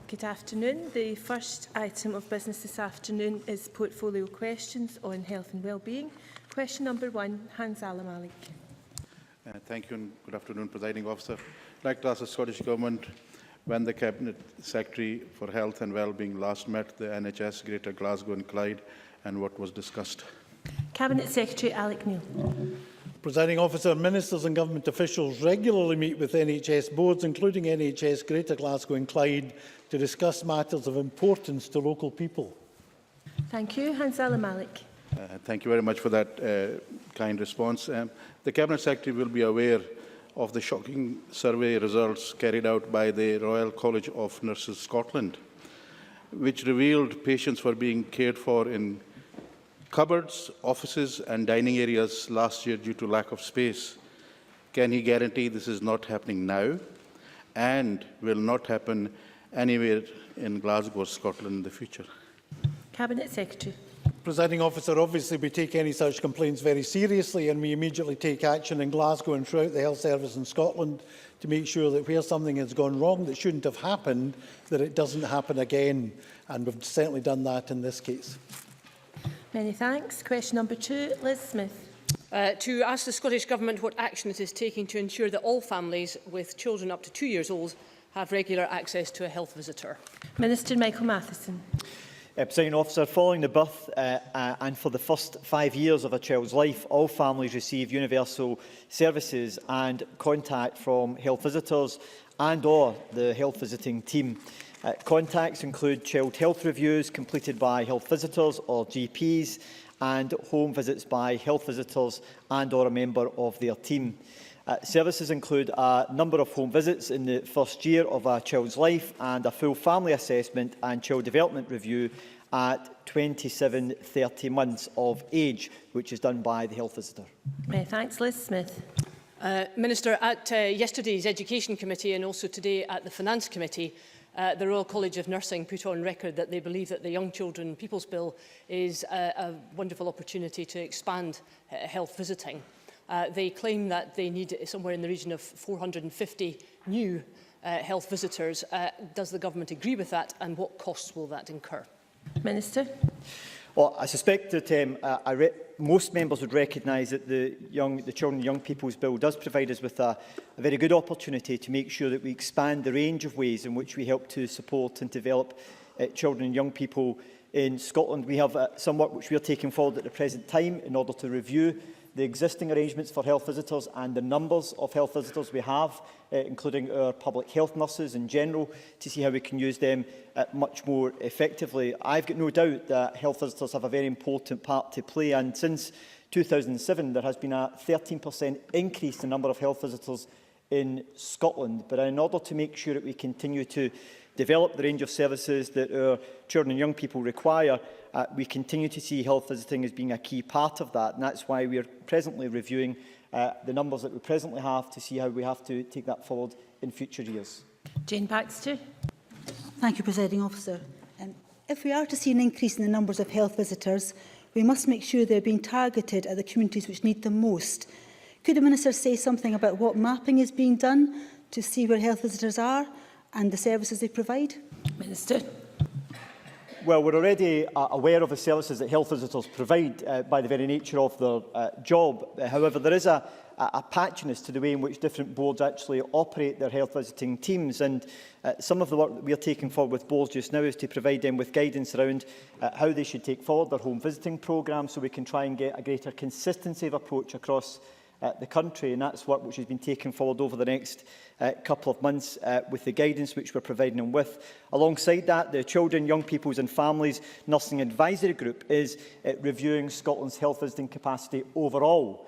Good afternoon. The first item of business this afternoon is portfolio questions on health and wellbeing. Question number 1, Hans Alamalik. Thank you and good afternoon, Presiding Officer. I'd like to ask the Scottish Government when the Cabinet Secretary for Health and Wellbeing last met the NHS Greater Glasgow and Clyde and what was discussed. Cabinet Secretary Alec Neil. Presiding Officer, Ministers and Government officials regularly meet with NHS boards, including NHS Greater Glasgow and Clyde, to discuss matters of importance to local people. Thank you. Hans Alamalik. Thank you very much for that kind response. The Cabinet Secretary will be aware of the shocking survey results carried out by the Royal College of Nurses Scotland, which revealed patients were being cared for in cupboards, offices and dining areas last year due to lack of space. Can he guarantee this is not happening now and will not happen anywhere in Glasgow or Scotland in the future? Cabinet Secretary. Presiding Officer, obviously we take any such complaints very seriously and we immediately take action in Glasgow and throughout the health service in Scotland to make sure that where something has gone wrong that shouldn't have happened, that it doesn't happen again. And we've certainly done that in this case. Many thanks. Question number 2, Liz Smith. To ask the Scottish Government what action it is taking to ensure that all families with children up to 2 years old have regular access to a health visitor. Minister Michael Matheson. Presiding Officer, following the birth and for the first 5 years of a child's life, all families receive universal services and contact from health visitors and/or the health visiting team. Contacts include child health reviews completed by health visitors or GPs and home visits by health visitors and/or a member of their team. Services include a number of home visits in the first year of a child's life and a full family assessment and child development review at 27-30 months of age, which is done by the health visitor. Many thanks. Liz Smith. Minister, at yesterday's Education Committee and also today at the Finance Committee, the Royal College of Nursing put on record that they believe that the Young Children People's Bill is a wonderful opportunity to expand health visiting. They claim that they need somewhere in the region of 450 new health visitors. Does the Government agree with that, and what costs will that incur? Minister. Well, I suspect that most members would recognise that the Children and Young People's Bill does provide us with a very good opportunity to make sure that we expand the range of ways in which we help to support and develop children and young people in Scotland. We have some work which we are taking forward at the present time in order to review the existing arrangements for health visitors and the numbers of health visitors we have, including our public health nurses in general, to see how we can use them much more effectively. I've got no doubt that health visitors have a very important part to play, and since 2007 there has been a 13% increase in the number of health visitors in Scotland. But in order to make sure that we continue to develop the range of services that our children and young people require, we continue to see health visiting as being a key part of that, and that's why we are presently reviewing the numbers that we presently have to see how we have to take that forward in future years. Jane Baxter. Thank you, Presiding Officer. If we are to see an increase in the numbers of health visitors, we must make sure they are being targeted at the communities which need them most. Could the Minister say something about what mapping is being done to see where health visitors are and the services they provide? Minister. Well, we're already aware of the services that health visitors provide by the very nature of their job. However, there is a patchiness to the way in which different boards actually operate their health visiting teams, and some of the work that we are taking forward with boards just now is to provide them with guidance around how they should take forward their home visiting programme, so we can try and get a greater consistency of approach across the country, and that's work which has been taken forward over the next couple of months with the guidance which we're providing them with. Alongside that, the Children, Young People's and Families Nursing Advisory Group is reviewing Scotland's health visiting capacity overall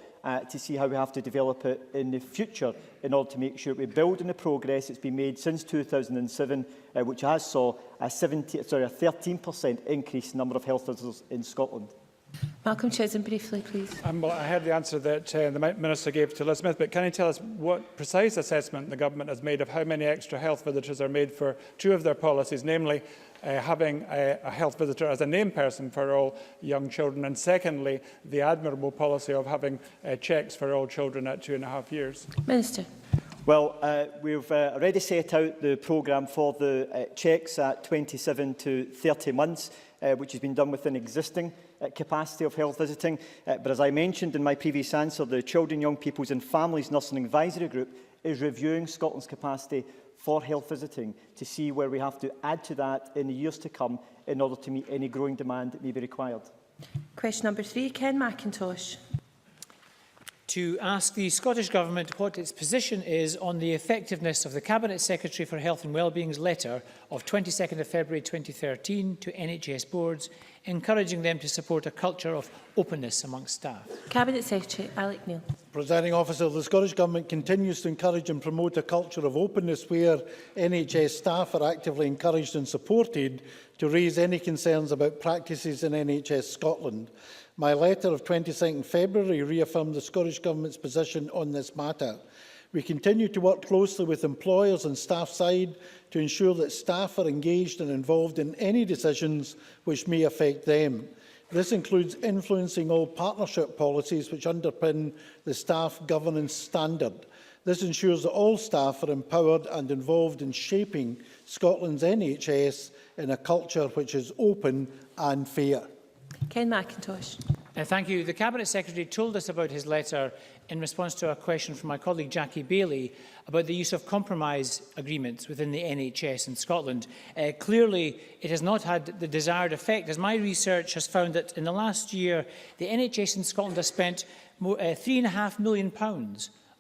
to see how we have to develop it in the future in order to make sure we build on the progress that's been made since 2007, which has saw a 13% increase in the number of health visitors in Scotland. Malcolm Chisholm, briefly, please. Well, I heard the answer that the Minister gave to Liz Smith, but can you tell us what precise assessment the Government has made of how many extra health visitors are made for two of their policies, namely having a health visitor as a named person for all young children, and secondly, the admirable policy of having checks for all children at 2.5 years? Minister. Well, we've already set out the programme for the checks at 27 to 30 months, which has been done within existing capacity of health visiting. But as I mentioned in my previous answer, the Children, Young People's and Families Nursing Advisory Group is reviewing Scotland's capacity for health visiting to see where we have to add to that in the years to come in order to meet any growing demand that may be required. Question number 3, Ken Macintosh. To ask the Scottish Government what its position is on the effectiveness of the Cabinet Secretary for Health and Wellbeing's letter of 22nd of February 2013 to NHS boards, encouraging them to support a culture of openness amongst staff. Cabinet Secretary Alec Neil. Presiding Officer, the Scottish Government continues to encourage and promote a culture of openness where NHS staff are actively encouraged and supported to raise any concerns about practices in NHS Scotland. My letter of 22nd February reaffirmed the Scottish Government's position on this matter. We continue to work closely with employers and staff side to ensure that staff are engaged and involved in any decisions which may affect them. This includes influencing all partnership policies which underpin the staff governance standard. This ensures that all staff are empowered and involved in shaping Scotland's NHS in a culture which is open and fair. Ken Macintosh. Thank you. The Cabinet Secretary told us about his letter in response to a question from my colleague Jackie Bailey about the use of compromise agreements within the NHS in Scotland. Clearly, it has not had the desired effect, as my research has found that in the last year, the NHS in Scotland has spent £3.5 million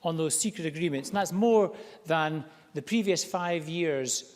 on those secret agreements, and that's more than the previous 5 years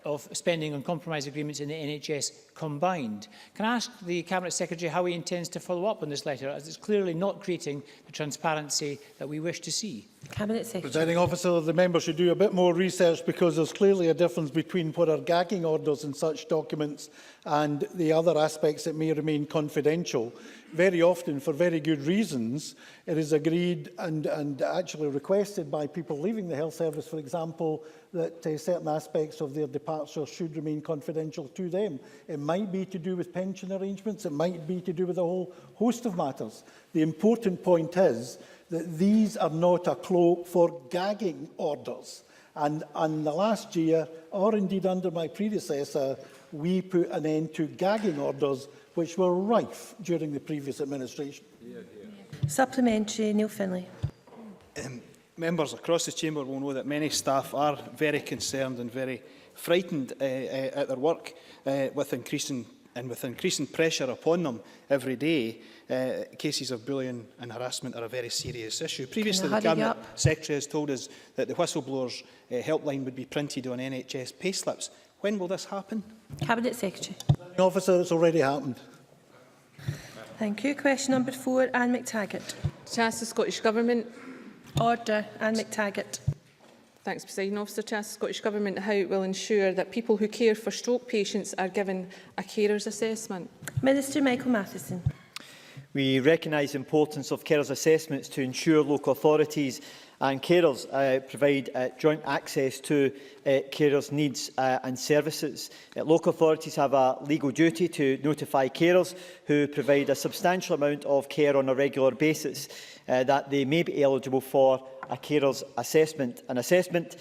of spending on compromise agreements in the NHS combined. Can I ask the Cabinet Secretary how he intends to follow up on this letter, as it's clearly not creating the transparency that we wish to see? Cabinet Secretary. Presiding Officer, the member should do a bit more research, because there's clearly a difference between what are gagging orders in such documents and the other aspects that may remain confidential. Very often, for very good reasons, it is agreed and actually requested by people leaving the health service, for example, that certain aspects of their departure should remain confidential to them. It might be to do with pension arrangements, it might be to do with a whole host of matters. The important point is that these are not a cloak for gagging orders. And the last year, or indeed under my predecessor, we put an end to gagging orders which were rife during the previous administration. Supplementary, Neil Finlay. Members across the chamber will know that many staff are very concerned and very frightened at their work with increasing pressure upon them every day. Cases of bullying and harassment are a very serious issue. Previously, the Cabinet Secretary has told us that the whistleblowers' helpline would be printed on NHS payslips. When will this happen? Cabinet Secretary. Officer, it's already happened. Thank you. Question number 4, Anne McTaggart. To ask the Scottish Government. Order. Anne McTaggart. Thanks, Presiding Officer. To ask the Scottish Government how it will ensure that people who care for stroke patients are given a carer's assessment. Minister Michael Matheson. We recognise the importance of carers' assessments to ensure local authorities and carers provide joint access to carers' needs and services. Local authorities have a legal duty to notify carers who provide a substantial amount of care on a regular basis that they may be eligible for a carer's assessment. An assessment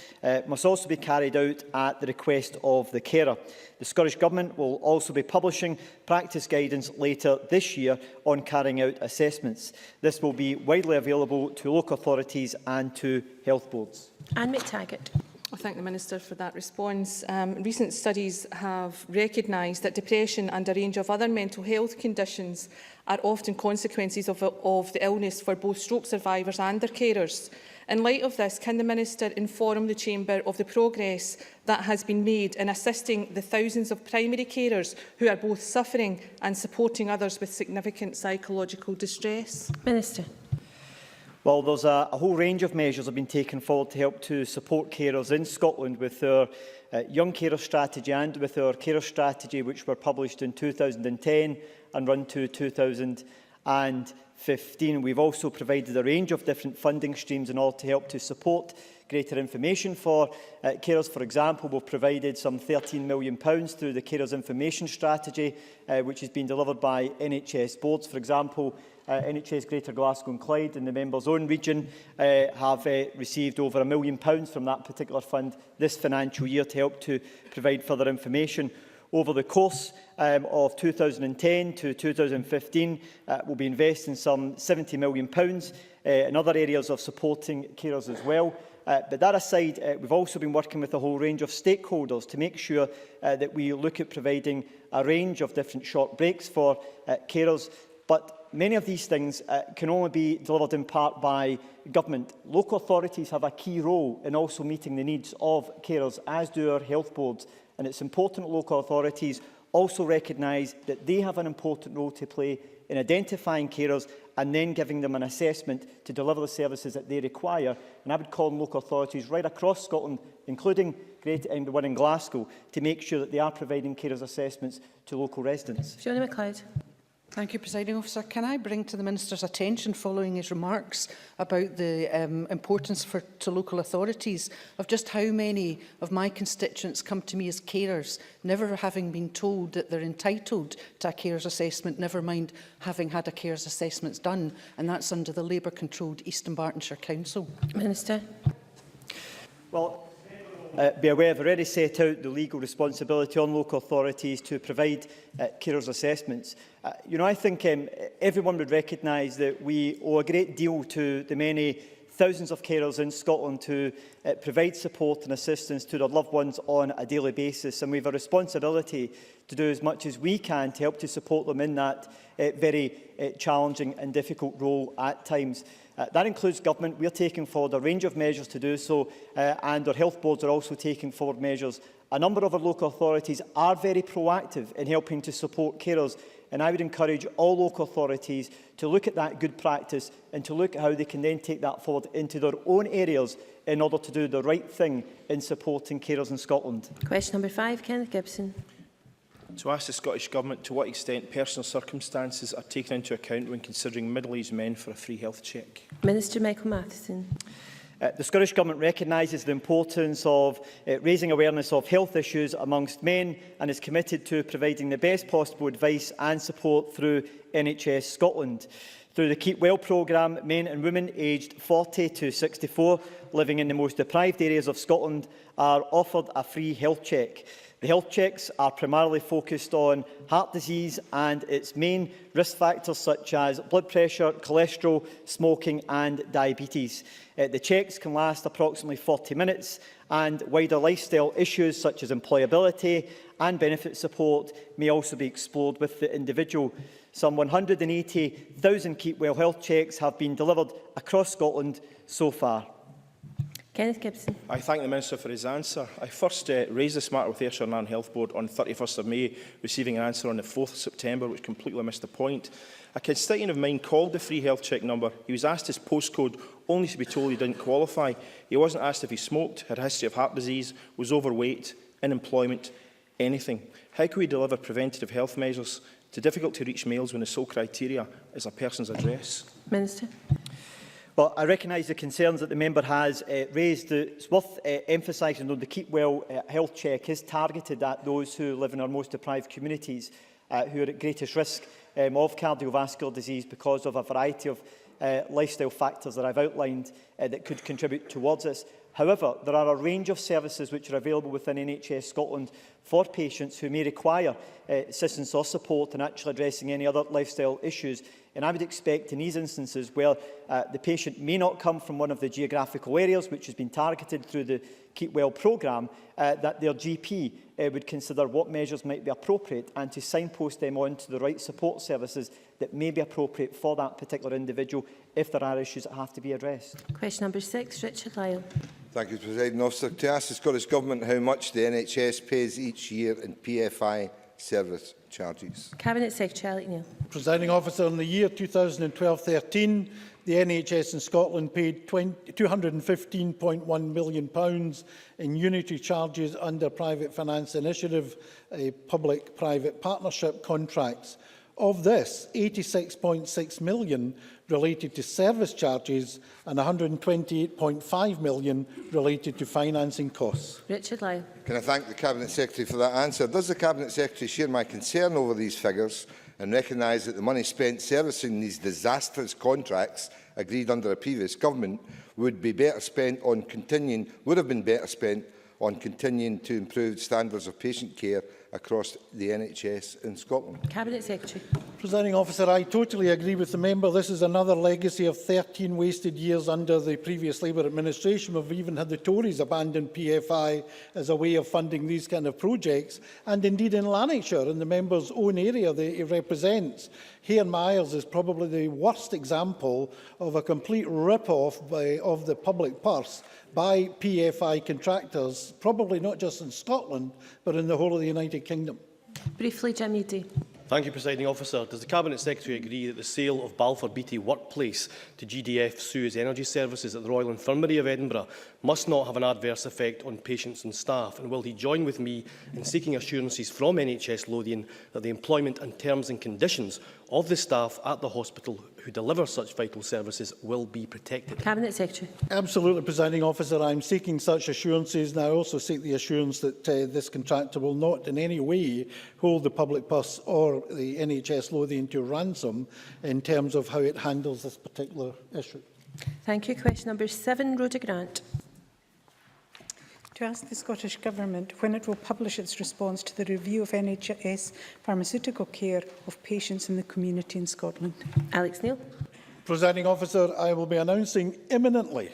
must also be carried out at the request of the carer. The Scottish Government will also be publishing practice guidance later this year on carrying out assessments. This will be widely available to local authorities and to health boards. Anne McTaggart. I thank the Minister for that response. Recent studies have recognised that depression and a range of other mental health conditions are often consequences of the illness for both stroke survivors and their carers. In light of this, can the Minister inform the Chamber of the progress that has been made in assisting the thousands of primary carers who are both suffering and supporting others with significant psychological distress? Minister. Well, there's a whole range of measures that have been taken forward to help to support carers in Scotland with our Young Carer Strategy and with our Carer Strategy, which were published in 2010 and run to 2015. We've also provided a range of different funding streams in order to help to support greater information for carers. For example, we've provided some £13 million through the Carers Information Strategy, which has been delivered by NHS boards. For example, NHS Greater Glasgow and Clyde in the member's own region have received over £1 million from that particular fund this financial year to help to provide further information. Over the course of 2010 to 2015, we'll be investing some £70 million in other areas of supporting carers as well. But that aside, we've also been working with a whole range of stakeholders to make sure that we look at providing a range of different short breaks for carers. But many of these things can only be delivered in part by government. Local authorities have a key role in also meeting the needs of carers, as do our health boards. And it's important that local authorities also recognise that they have an important role to play in identifying carers and then giving them an assessment to deliver the services that they require. And I would call on local authorities right across Scotland, including the one in Glasgow, to make sure that they are providing carers assessments to local residents. Fiona MacLeod. Thank you, Presiding Officer. Can I bring to the Minister's attention, following his remarks about the importance to local authorities, of just how many of my constituents come to me as carers, never having been told that they're entitled to a carers assessment, never mind having had a carers assessment done, and that's under the Labour-controlled East and Bartonshire Council. Minister. Well, be aware, I've already set out the legal responsibility on local authorities to provide carers assessments. I think everyone would recognise that we owe a great deal to the many thousands of carers in Scotland who provide support and assistance to their loved ones on a daily basis, and we have a responsibility to do as much as we can to help to support them in that very challenging and difficult role at times. That includes government. We are taking forward a range of measures to do so, and our health boards are also taking forward measures. A number of our local authorities are very proactive in helping to support carers, and I would encourage all local authorities to look at that good practice and to look at how they can then take that forward into their own areas in order to do the right thing in supporting carers in Scotland. Question number 5, Kenneth Gibson. To ask the Scottish Government to what extent personal circumstances are taken into account when considering middle-aged men for a free health check. Minister Michael Matheson. The Scottish Government recognises the importance of raising awareness of health issues amongst men and is committed to providing the best possible advice and support through NHS Scotland. Through the Keep Well programme, men and women aged 40 to 64 living in the most deprived areas of Scotland are offered a free health check. The health checks are primarily focused on heart disease and its main risk factors such as blood pressure, cholesterol, smoking and diabetes. The checks can last approximately 40 minutes, and wider lifestyle issues such as employability and benefit support may also be explored with the individual. Some 180,000 Keep Well health checks have been delivered across Scotland so far. Kenneth Gibson. I thank the Minister for his answer. I first raised this matter with Ayrshire and Nairn Health Board on 31st of May, receiving an answer on the 4th of September, which completely missed the point. A constituent of mine called the free health check number. He was asked his postcode, only to be told he didn't qualify. He wasn't asked if he smoked, had a history of heart disease, was overweight, in employment, anything. How can we deliver preventative health measures to difficult-to-reach males when the sole criteria is a person's address? Minister. Well, I recognise the concerns that the member has raised. It's worth emphasising that the Keep Well health check is targeted at those who live in our most deprived communities, who are at greatest risk of cardiovascular disease because of a variety of lifestyle factors that I've outlined that could contribute towards this. However, there are a range of services which are available within NHS Scotland for patients who may require assistance or support in actually addressing any other lifestyle issues. And I would expect in these instances where the patient may not come from one of the geographical areas which has been targeted through the Keep Well programme, that their GP would consider what measures might be appropriate and to signpost them on to the right support services that may be appropriate for that particular individual if there are issues that have to be addressed. Question number 6, Richard Lyle. Thank you, Presiding Officer. To ask the Scottish Government how much the NHS pays each year in PFI service charges. Cabinet Secretary Alec Neil. Presiding Officer, in the year 2012-13, the NHS in Scotland paid £215.1 million in unitary charges under Private Finance Initiative public-private partnership contracts. Of this, £86.6 million related to service charges and £128.5 million related to financing costs. Richard Lyle. Can I thank the Cabinet Secretary for that answer? Does the Cabinet Secretary share my concern over these figures and recognise that the money spent servicing these disastrous contracts agreed under a previous government would have been better spent on continuing to improve standards of patient care across the NHS in Scotland? Cabinet Secretary. Presiding Officer, I totally agree with the member. This is another legacy of 13 wasted years under the previous Labour administration. We've even had the Tories abandon PFI as a way of funding these kind of projects. And indeed in Lanarkshire, in the member's own area that he represents, Hare Myers is probably the worst example of a complete rip-off of the public purse by PFI contractors, probably not just in Scotland, but in the whole of the United Kingdom. Briefly, Jim Eadie. Thank you, Presiding Officer. Does the Cabinet Secretary agree that the sale of Balfour Beatty Workplace to GDF Suez Energy Services at the Royal Infirmary of Edinburgh must not have an adverse effect on patients and staff? And will he join with me in seeking assurances from NHS Lothian that the employment and terms and conditions of the staff at the hospital who deliver such vital services will be protected? Cabinet Secretary. Absolutely, Presiding Officer. I'm seeking such assurances, and I also seek the assurance that this contractor will not in any way hold the public purse or the NHS Lothian to ransom in terms of how it handles this particular issue. Thank you. Question number 7, Rhoda Grant. To ask the Scottish Government when it will publish its response to the review of NHS pharmaceutical care of patients in the community in Scotland. Alex Neil. Presiding Officer, I will be announcing imminently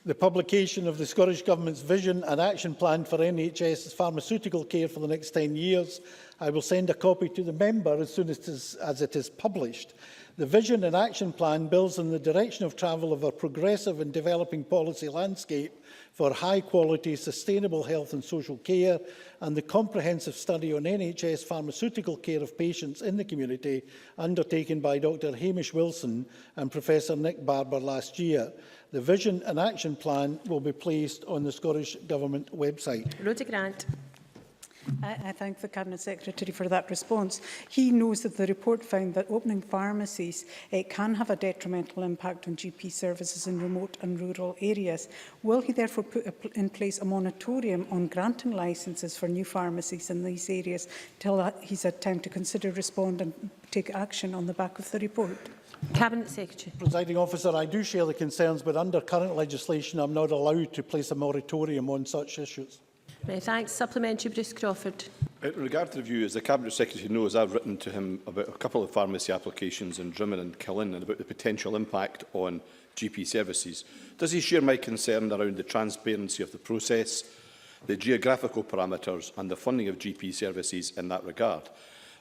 the publication of the Scottish Government's Vision and Action Plan for NHS pharmaceutical care for the next 10 years. I will send a copy to the member as soon as it is published. The Vision and Action Plan builds on the direction of travel of a progressive and developing policy landscape for high-quality, sustainable health and social care, and the comprehensive study on NHS pharmaceutical care of patients in the community undertaken by Dr Hamish Wilson and Professor Nick Barber last year. The Vision and Action Plan will be placed on the Scottish Government website. Rhoda Grant. I thank the Cabinet Secretary for that response. He knows that the report found that opening pharmacies can have a detrimental impact on GP services in remote and rural areas. Will he therefore put in place a moratorium on granting licences for new pharmacies in these areas until he's had time to consider, respond and take action on the back of the report? Cabinet Secretary. Presiding Officer, I do share the concerns, but under current legislation I'm not allowed to place a moratorium on such issues. Many thanks. Supplementary, Bruce Crawford. In regard to the review, as the Cabinet Secretary knows, I've written to him about a couple of pharmacy applications in Drimmen and Killin and about the potential impact on GP services. Does he share my concern around the transparency of the process, the geographical parameters and the funding of GP services in that regard?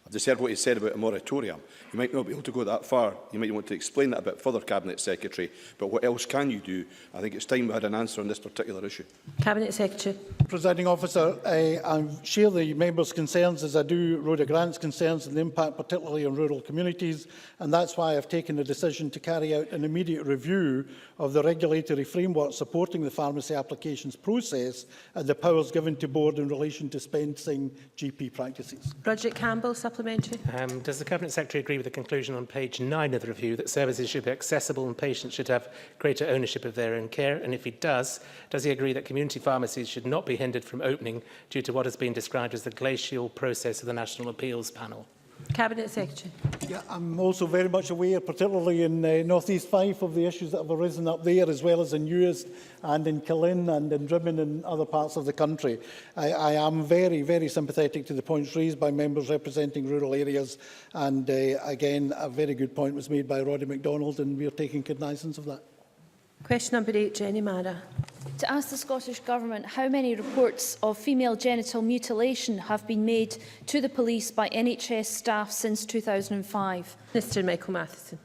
I've just heard what he said about a moratorium. You might not be able to go that far. You might want to explain that a bit further, Cabinet Secretary. But what else can you do? I think it's time we had an answer on this particular issue. Cabinet Secretary. Presiding Officer, I share the member's concerns, as I do Rhoda Grant's concerns, and the impact particularly on rural communities, and that's why I've taken the decision to carry out an immediate review of the regulatory framework supporting the pharmacy applications process and the powers given to board in relation to dispensing GP practices. Roger Campbell, supplementary. Does the Cabinet Secretary agree with the conclusion on page 9 of the review that services should be accessible and patients should have greater ownership of their own care? And if he does he agree that community pharmacies should not be hindered from opening due to what has been described as the glacial process of the National Appeals Panel? Cabinet Secretary. Yeah, I'm also very much aware, particularly in North East Fife, of the issues that have arisen up there, as well as in Uist and in Killin and in Drimmen and other parts of the country. I am very, very sympathetic to the points raised by members representing rural areas, and again, a very good point was made by Roddy MacDonald, and we are taking cognizance of that. Question number 8, Jenny Mara. To ask the Scottish Government how many reports of female genital mutilation have been made to the police by NHS staff since 2005. Mr Michael Matheson.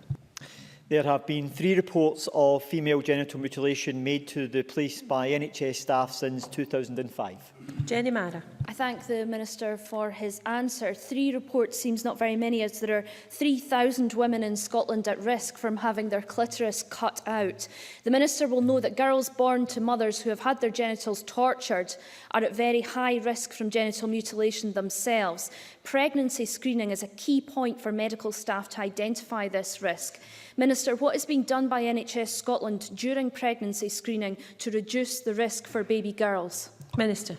There have been 3 reports of female genital mutilation made to the police by NHS staff since 2005. Jenny Mara. I thank the Minister for his answer. 3 reports seems not very many, as there are 3,000 women in Scotland at risk from having their clitoris cut out. The Minister will know that girls born to mothers who have had their genitals tortured are at very high risk from genital mutilation themselves. Pregnancy screening is a key point for medical staff to identify this risk. Minister, what is being done by NHS Scotland during pregnancy screening to reduce the risk for baby girls? Minister.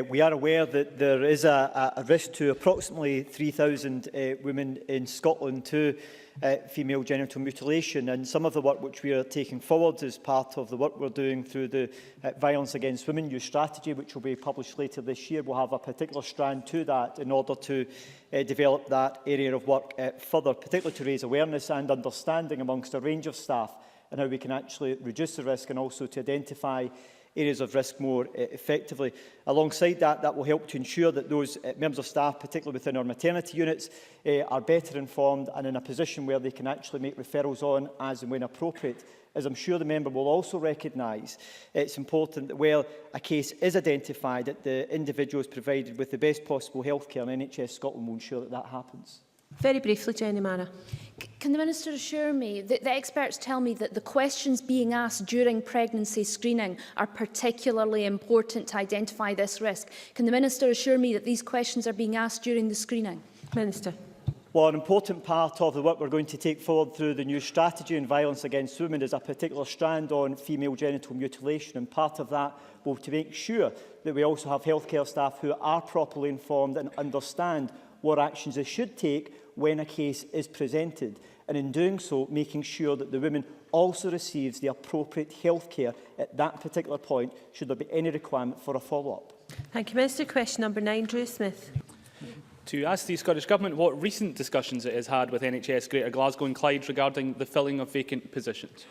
We are aware that there is a risk to approximately 3,000 women in Scotland to female genital mutilation, and some of the work which we are taking forward is part of the work we're doing through the Violence Against Women Youth Strategy, which will be published later this year. We'll have a particular strand to that in order to develop that area of work further, particularly to raise awareness and understanding amongst a range of staff and how we can actually reduce the risk and also to identify areas of risk more effectively. Alongside that, that will help to ensure that those members of staff, particularly within our maternity units, are better informed and in a position where they can actually make referrals on as and when appropriate. As I'm sure the member will also recognise, it's important that where a case is identified, that the individual is provided with the best possible healthcare, and NHS Scotland will ensure that that happens. Very briefly, Jenny Mara. Can the Minister assure me that the experts tell me that the questions being asked during pregnancy screening are particularly important to identify this risk? Can the Minister assure me that these questions are being asked during the screening? Minister. Well, an important part of the work we're going to take forward through the new strategy on violence against women is a particular strand on female genital mutilation, and part of that will be to make sure that we also have healthcare staff who are properly informed and understand what actions they should take when a case is presented, and in doing so, making sure that the woman also receives the appropriate health care at that particular point, should there be any requirement for a follow-up. Thank you, Minister. Question number 9, Drew Smith. To ask the Scottish Government what recent discussions it has had with NHS Greater Glasgow and Clyde regarding the filling of vacant positions.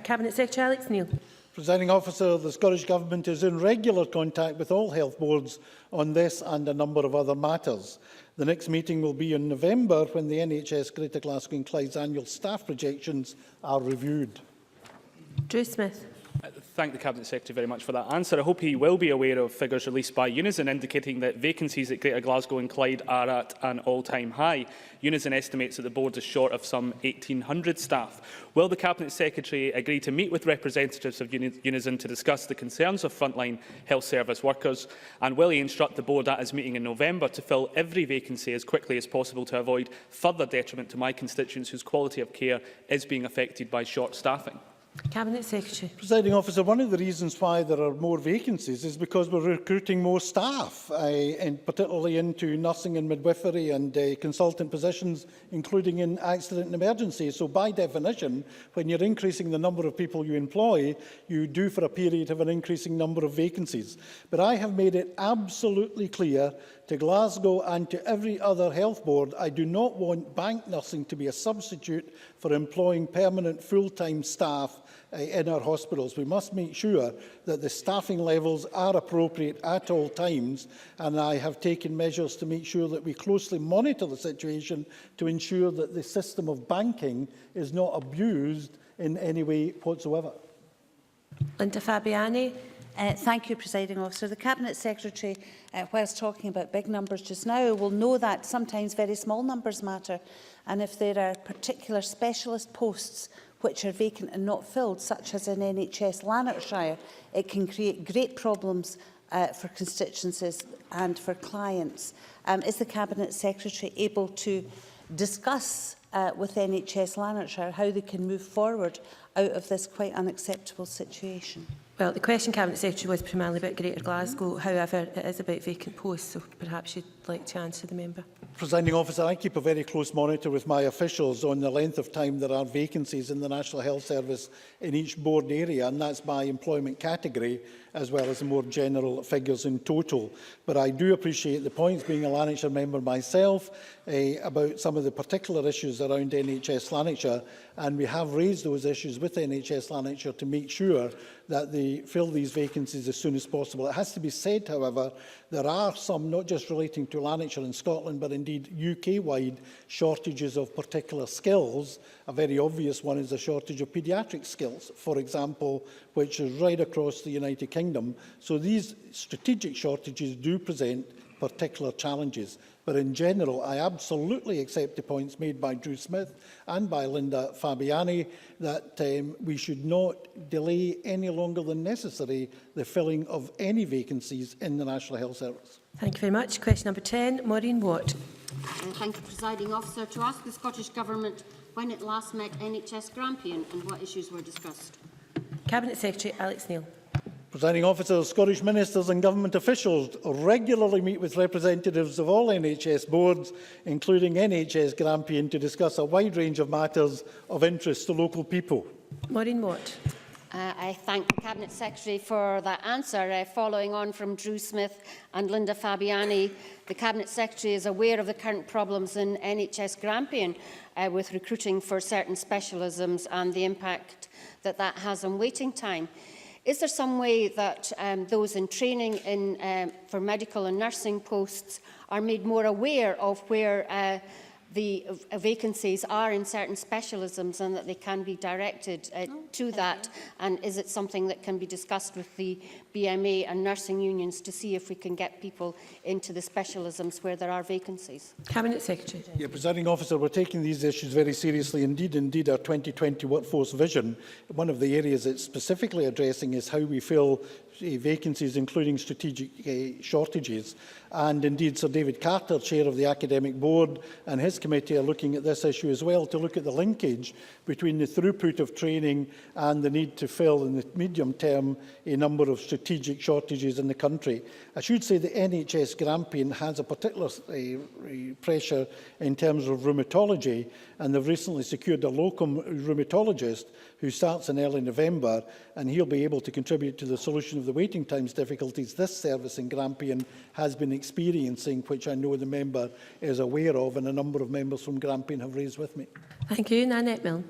Cabinet Secretary Alex Neil. Presiding Officer, the Scottish Government is in regular contact with all health boards on this and a number of other matters. The next meeting will be in November, when the NHS Greater Glasgow and Clyde's annual staff projections are reviewed. Drew Smith. Thank the Cabinet Secretary very much for that answer. I hope he will be aware of figures released by Unison indicating that vacancies at Greater Glasgow and Clyde are at an all-time high. Unison estimates that the board is short of some 1,800 staff. Will the Cabinet Secretary agree to meet with representatives of Unison to discuss the concerns of frontline health service workers? And will he instruct the board at his meeting in November to fill every vacancy as quickly as possible to avoid further detriment to my constituents whose quality of care is being affected by short staffing? Cabinet Secretary. Presiding Officer, one of the reasons why there are more vacancies is because we're recruiting more staff, and particularly into nursing and midwifery and consultant positions, including in accident and emergency. So by definition, when you're increasing the number of people you employ, you do for a period have an increasing number of vacancies. But I have made it absolutely clear to Glasgow and to every other health board, I do not want bank nursing to be a substitute for employing permanent full-time staff in our hospitals. We must make sure that the staffing levels are appropriate at all times, and I have taken measures to make sure that we closely monitor the situation to ensure that the system of banking is not abused in any way whatsoever. Linda Fabiani. Thank you, Presiding Officer. The Cabinet Secretary, whilst talking about big numbers just now, will know that sometimes very small numbers matter. And if there are particular specialist posts which are vacant and not filled, such as in NHS Lanarkshire, it can create great problems for constituencies and for clients. Is the Cabinet Secretary able to discuss with NHS Lanarkshire how they can move forward out of this quite unacceptable situation? Well, the question, Cabinet Secretary, was primarily about Greater Glasgow. However, it is about vacant posts, so perhaps you'd like to answer the member. Presiding Officer, I keep a very close monitor with my officials on the length of time there are vacancies in the National Health Service in each board area, and that's by employment category, as well as the more general figures in total. But I do appreciate the points, being a Lanarkshire member myself, about some of the particular issues around NHS Lanarkshire, and we have raised those issues with NHS Lanarkshire to make sure that they fill these vacancies as soon as possible. It has to be said, however, there are some, not just relating to Lanarkshire and Scotland, but indeed UK-wide shortages of particular skills. A very obvious one is a shortage of paediatric skills, for example, which is right across the United Kingdom. Kingdom. So these strategic shortages do present particular challenges. But in general, I absolutely accept the points made by Drew Smith and by Linda Fabiani that we should not delay any longer than necessary the filling of any vacancies in the National Health Service. Thank you very much. Question number 10, Maureen Watt. Thank you, Presiding Officer. To ask the Scottish Government when it last met NHS Grampian and what issues were discussed. Cabinet Secretary Alex Neil. Presiding officers, Scottish ministers and government officials regularly meet with representatives of all NHS boards, including NHS Grampian, to discuss a wide range of matters of interest to local people. Maureen Watt. I thank the Cabinet Secretary for that answer. Following on from Drew Smith and Linda Fabiani, the Cabinet Secretary is aware of the current problems in NHS Grampian with recruiting for certain specialisms and the impact that that has on waiting time. Is there some way that those in training for medical and nursing posts are made more aware of where the vacancies are in certain specialisms and that they can be directed to that? And is it something that can be discussed with the BMA and nursing unions to see if we can get people into the specialisms where there are vacancies? Cabinet Secretary. Yeah, Presiding Officer, we're taking these issues very seriously indeed. Indeed, our 2020 workforce vision, one of the areas it's specifically addressing is how we fill vacancies, including strategic shortages. And indeed, Sir David Carter, Chair of the Academic Board, and his committee are looking at this issue as well, to look at the linkage between the throughput of training and the need to fill in the medium term a number of strategic shortages in the country. I should say that NHS Grampian has a particular pressure in terms of rheumatology, and they've recently secured a locum rheumatologist who starts in early November, and he'll be able to contribute to the solution of the waiting times difficulties this service in Grampian has been experiencing, which I know the member is aware of, and a number of members from Grampian have raised with me. Thank you. Nanette Milne.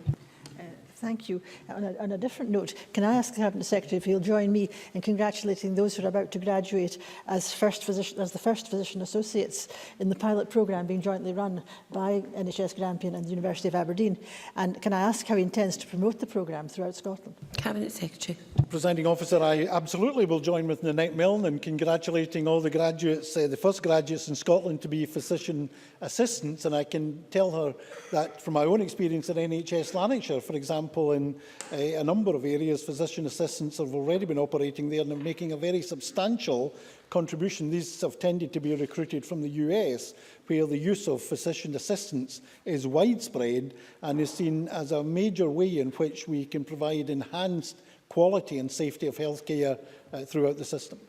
Thank you. On a different note, can I ask the Cabinet Secretary if he'll join me in congratulating those who are about to graduate as the first physician associates in the pilot programme being jointly run by NHS Grampian and the University of Aberdeen? And can I ask how he intends to promote the programme throughout Scotland? Cabinet Secretary. Presiding Officer, I absolutely will join with Nanette Milne in congratulating all the graduates, the first graduates in Scotland to be physician assistants, and I can tell her that from my own experience at NHS Lanarkshire, for example, in a number of areas, physician assistants have already been operating there and are making a very substantial contribution. These have tended to be recruited from the US, where the use of physician assistants is widespread and is seen as a major way in which we can provide enhanced quality and safety of healthcare throughout the system.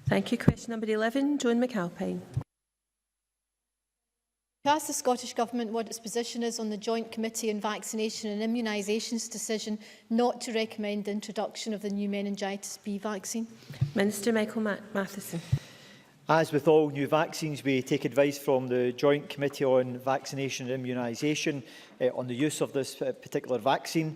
Thank you. Question number 11, Joan McAlpine. To ask the Scottish Government what its position is on the Joint Committee on Vaccination and Immunisations decision not to recommend the introduction of the new meningitis B vaccine. Minister Michael Matheson. As with all new vaccines, we take advice from the Joint Committee on Vaccination and Immunisation on the use of this particular vaccine.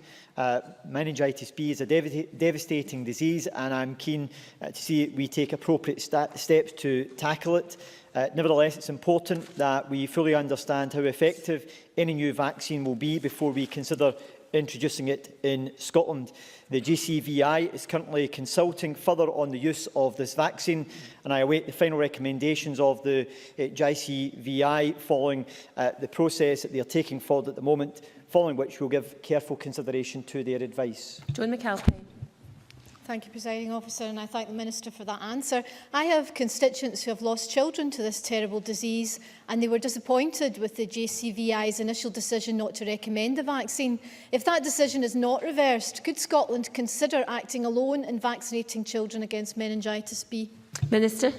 Meningitis B is a devastating disease, and I'm keen to see we take appropriate steps to tackle it. Nevertheless, it's important that we fully understand how effective any new vaccine will be before we consider introducing it in Scotland. The JCVI is currently consulting further on the use of this vaccine, and I await the final recommendations of the JCVI following the process that they are taking forward at the moment, following which we'll give careful consideration to their advice. Joan McAlpine. Thank you, Presiding Officer, and I thank the Minister for that answer. I have constituents who have lost children to this terrible disease, and they were disappointed with the JCVI's initial decision not to recommend the vaccine. If that decision is not reversed, could Scotland consider acting alone in vaccinating children against meningitis B? Minister.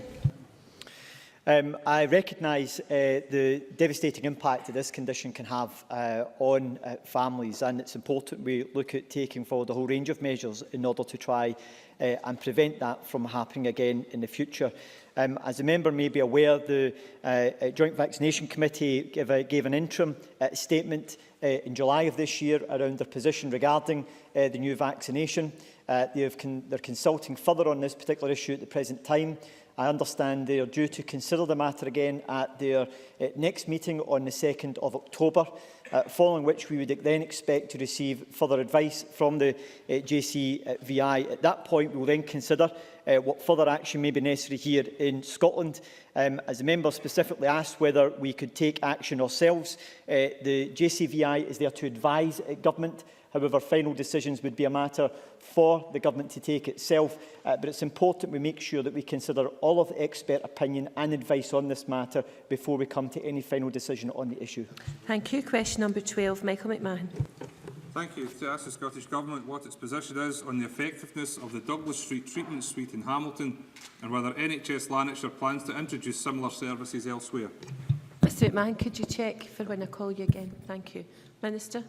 I recognise the devastating impact that this condition can have on families, and it's important we look at taking forward a whole range of measures in order to try and prevent that from happening again in the future. As the member may be aware, the Joint Vaccination Committee gave an interim statement in July of this year around their position regarding the new vaccination. They're consulting further on this particular issue at the present time. I understand they are due to consider the matter again at their next meeting on the 2nd of October, following which we would then expect to receive further advice from the JCVI. At that point, we will then consider what further action may be necessary here in Scotland. As the member specifically asked whether we could take action ourselves, the JCVI is there to advise government. However, final decisions would be a matter for the government to take itself. But it's important we make sure that we consider all of the expert opinion and advice on this matter before we come to any final decision on the issue. Thank you. Question number 12, Michael McMahon. Thank you. To ask the Scottish Government what its position is on the effectiveness of the Douglas Street Treatment Suite in Hamilton and whether NHS Lanarkshire plans to introduce similar services elsewhere. Mr McMahon, could you check for when I call you again? Thank you. Minister.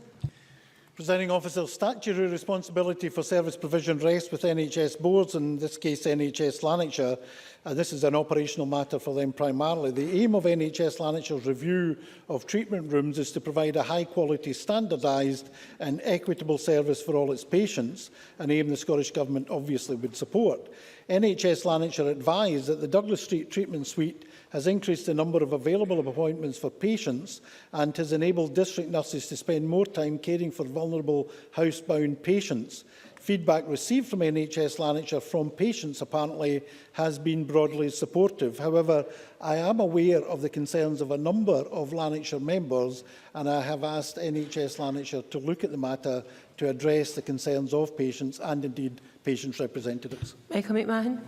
Presiding officer, statutory responsibility for service provision rests with NHS boards, in this case NHS Lanarkshire. This is an operational matter for them primarily. The aim of NHS Lanarkshire's review of treatment rooms is to provide a high-quality, standardised and equitable service for all its patients, an aim the Scottish Government obviously would support. NHS Lanarkshire advised that the Douglas Street Treatment Suite has increased the number of available appointments for patients and has enabled district nurses to spend more time caring for vulnerable housebound patients. Feedback received from NHS Lanarkshire from patients apparently has been broadly supportive. However, I am aware of the concerns of a number of Lanarkshire members, and I have asked NHS Lanarkshire to look at the matter to address the concerns of patients and indeed patients' representatives. Michael McMahon.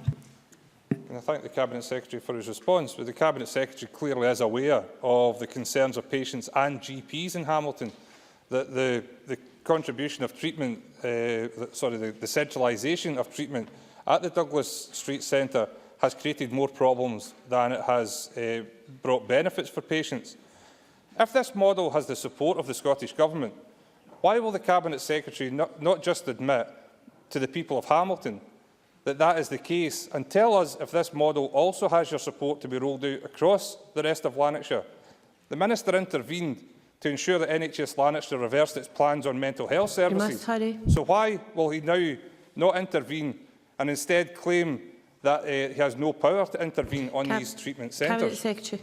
And I thank the Cabinet Secretary for his response. But the Cabinet Secretary clearly is aware of the concerns of patients and GPs in Hamilton, that the contribution of treatment, the centralisation of treatment at the Douglas Street Centre has created more problems than it has brought benefits for patients. If this model has the support of the Scottish Government, why will the Cabinet Secretary not just admit to the people of Hamilton that that is the case, and tell us if this model also has your support to be rolled out across the rest of Lanarkshire? The Minister intervened to ensure that NHS Lanarkshire reversed its plans on mental health services. So why will he now not intervene and instead claim that he has no power to intervene on these treatment centres? Cabinet Secretary.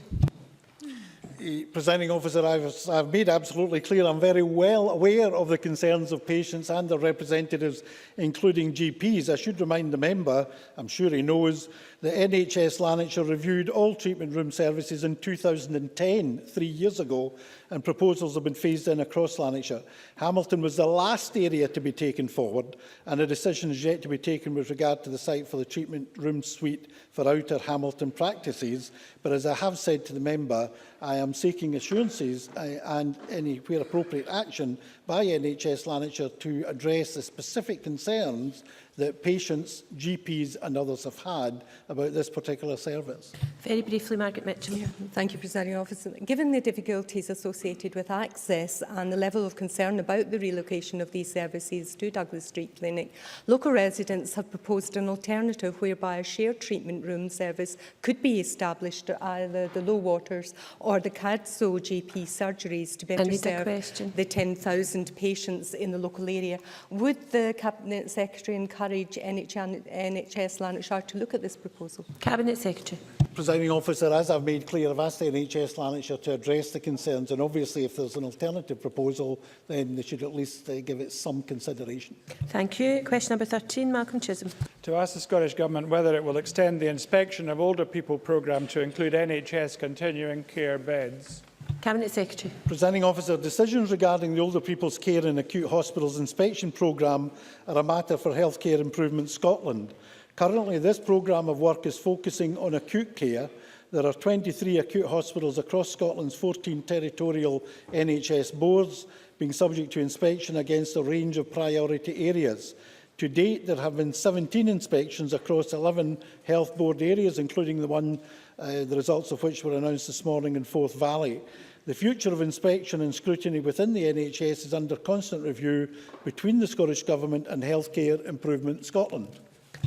Presiding officer, I've made absolutely clear I'm very well aware of the concerns of patients and their representatives, including GPs. I should remind the member, I'm sure he knows, that NHS Lanarkshire reviewed all treatment room services in 2010, 3 years ago, and proposals have been phased in across Lanarkshire. Hamilton was the last area to be taken forward, and a decision is yet to be taken with regard to the site for the treatment room suite for outer Hamilton practices. But as I have said to the member, I am seeking assurances and any where appropriate action by NHS Lanarkshire to address the specific concerns that patients, GPs and others have had about this particular service. Very briefly, Margaret Mitchell. Thank you, Presiding Officer. Given the difficulties associated with access and the level of concern about the relocation of these services to Douglas Street Clinic, local residents have proposed an alternative whereby a shared treatment room service could be established at either the Low Waters or the Cadso GP surgeries to better serve the 10,000 patients in the local area. Would the Cabinet Secretary encourage NHS Lanarkshire to look at this proposal? Cabinet Secretary. Presiding officer, as I've made clear, I've asked NHS Lanarkshire to address the concerns, and obviously if there's an alternative proposal, then they should at least give it some consideration. Thank you. Question number 13, Malcolm Chisholm. To ask the Scottish Government whether it will extend the inspection of older people programme to include NHS continuing care beds. Cabinet Secretary. Presiding officer, decisions regarding the Older People's Care in Acute Hospitals Inspection Programme are a matter for Healthcare Improvement Scotland. Currently, this programme of work is focusing on acute care. There are 23 acute hospitals across Scotland's 14 territorial NHS boards being subject to inspection against a range of priority areas. To date, there have been 17 inspections across 11 health board areas, including the one the results of which were announced this morning in Forth Valley. The future of inspection and scrutiny within the NHS is under constant review between the Scottish Government and Healthcare Improvement Scotland.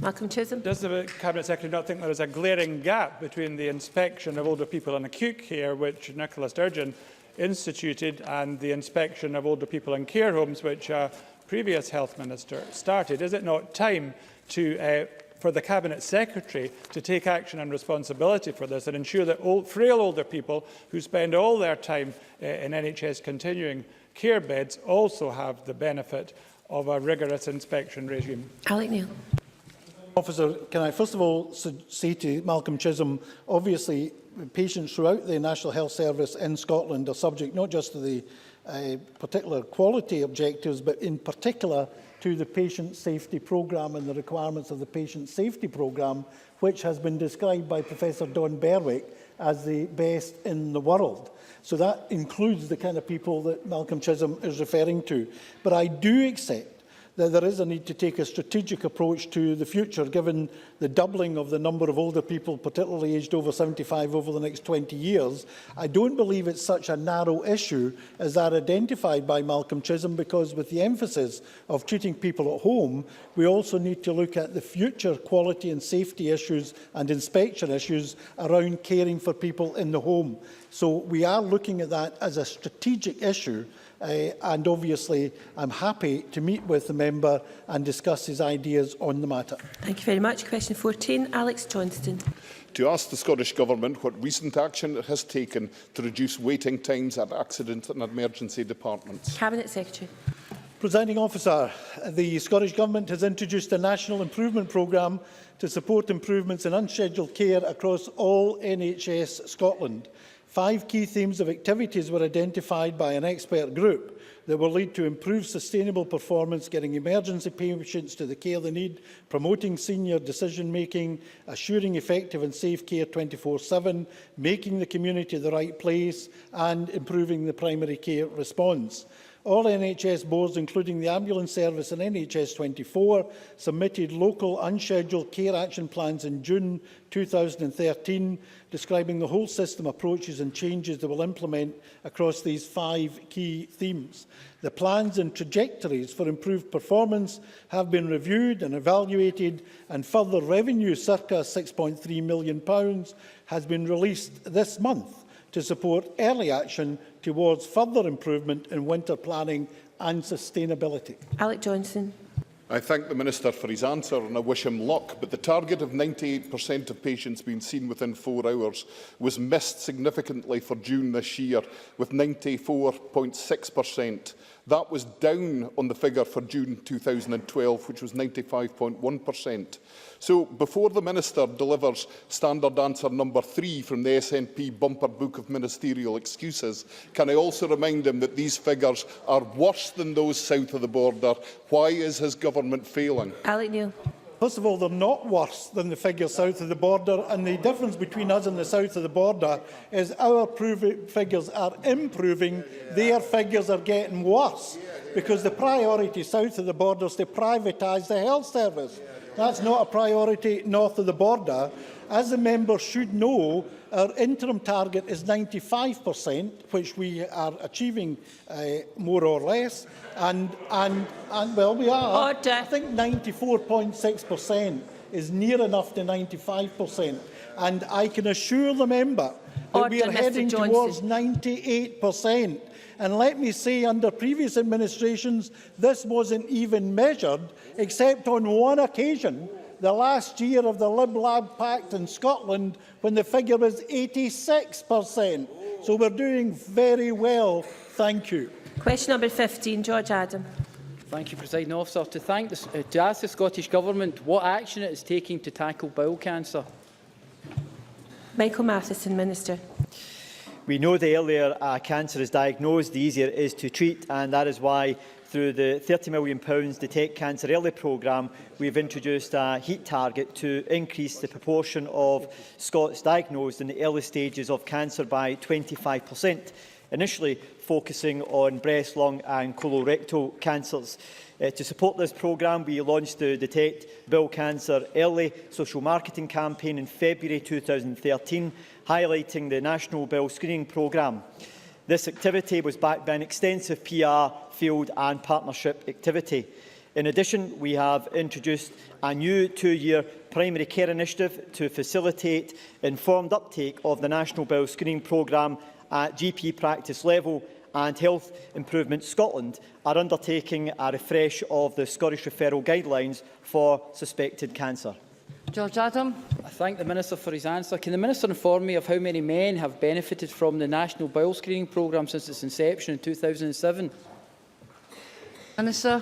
Malcolm Chisholm. Does the Cabinet Secretary not think there is a glaring gap between the inspection of older people in acute care, which Nicola Sturgeon instituted, and the inspection of older people in care homes, which a previous Health Minister started? Is it not time to for the Cabinet Secretary to take action and responsibility for this and ensure that frail older people who spend all their time in NHS continuing care beds also have the benefit of a rigorous inspection regime? Alec Neil. Officer, can I first of all say to Malcolm Chisholm, obviously patients throughout the National Health Service in Scotland are subject not just to the particular quality objectives, but in particular to the Patient Safety Programme and the requirements of the Patient Safety Programme, which has been described by Professor Don Berwick as the best in the world. So that includes the kind of people that Malcolm Chisholm is referring to. But I do accept that there is a need to take a strategic approach to the future, given the doubling of the number of older people, particularly aged over 75, over the next 20 years. I don't believe it's such a narrow issue as that identified by Malcolm Chisholm, because with the emphasis of treating people at home, we also need to look at the future quality and safety issues and inspection issues around caring for people in the home. So we are looking at that as a strategic issue. And obviously, I'm happy to meet with the member and discuss his ideas on the matter. Thank you very much. Question 14, Alex Johnston. To ask the Scottish Government what recent action it has taken to reduce waiting times at accident and emergency departments. Cabinet Secretary. Presiding Officer, the Scottish Government has introduced a national improvement programme to support improvements in unscheduled care across all NHS Scotland. 5 key themes of activities were identified by an expert group that will lead to improved sustainable performance, getting emergency patients to the care they need, promoting senior decision-making, assuring effective and safe care 24/7, making the community the right place, and improving the primary care response. All NHS boards, including the ambulance service and NHS 24, submitted local unscheduled care action plans in June 2013, describing the whole system approaches and changes they will implement across these 5 key themes. The plans and trajectories for improved performance have been reviewed and evaluated, and further revenue, circa £6.3 million, has been released this month to support early action towards further improvement in winter planning and sustainability. Alex Johnson. I thank the Minister for his answer and I wish him luck, but the target of 98% of patients being seen within 4 hours was missed significantly for June this year, with 94.6%. That was down on the figure for June 2012, which was 95.1%. So, before the Minister delivers standard answer number 3 from the SNP bumper book of ministerial excuses, can I also remind him that these figures are worse than those south of the border? Why is his government failing? Alec Neil. First of all, they're not worse than the figures south of the border, and the difference between us and the south of the border is our figures are improving, their figures are getting worse, because the priority south of the border is to privatise the health service. That's not a priority north of the border. As the member should know, our interim target is 95%, which we are achieving more or less, and well, we are. Order. I think 94.6% is near enough to 95%, and I can assure the member that we are heading towards 98%. And let me say, under previous administrations, this wasn't even measured, except on one occasion, the last year of the Lib Lab Pact in Scotland, when the figure was 86%. So we're doing very well. Thank you. Question number 15, George Adam. Thank you, Presiding Officer. To ask the Scottish Government what action it is taking to tackle bowel cancer. Michael Matheson, Minister. We know the earlier cancer is diagnosed, the easier it is to treat, and that is why, through the £30 million Detect Cancer Early programme, we have introduced a heat target to increase the proportion of Scots diagnosed in the early stages of cancer by 25%, initially focusing on breast, lung and colorectal cancers. To support this programme, we launched the Detect Bowel Cancer Early social marketing campaign in February 2013, highlighting the National Bowel Screening Programme. This activity was backed by an extensive PR, field and partnership activity. In addition, we have introduced a new 2-year primary care initiative to facilitate informed uptake of the National Bowel Screening Programme at GP practice level, and Health Improvement Scotland are undertaking a refresh of the Scottish referral guidelines for suspected cancer. George Adam. I thank the Minister for his answer. Can the Minister inform me of how many men have benefited from the National Bowel Screening Programme since its inception in 2007? Minister.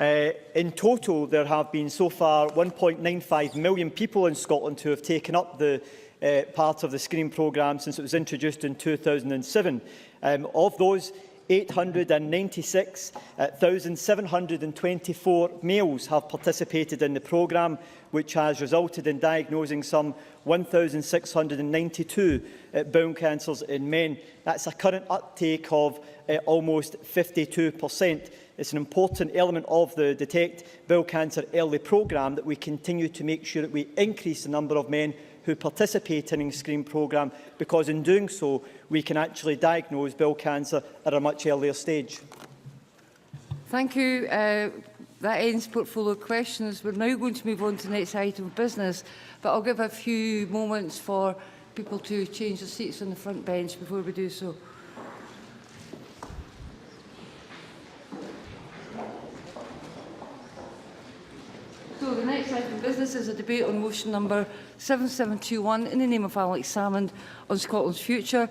In total, there have been so far 1.95 million people in Scotland who have taken up the part of the screening programme since it was introduced in 2007. Of those, 896,724 males have participated in the programme, which has resulted in diagnosing some 1,692 bowel cancers in men. That's a current uptake of almost 52%. It's an important element of the Detect Bowel Cancer Early programme that we continue to make sure that we increase the number of men who participate in the screening programme, because in doing so, we can actually diagnose bowel cancer at a much earlier stage. Thank you. That ends portfolio questions. We're now going to move on to the next item of business, but I'll give a few moments for people to change their seats on the front bench before we do so. So the next item of business is a debate on motion number 7721 in the name of Alex Salmond on Scotland's future.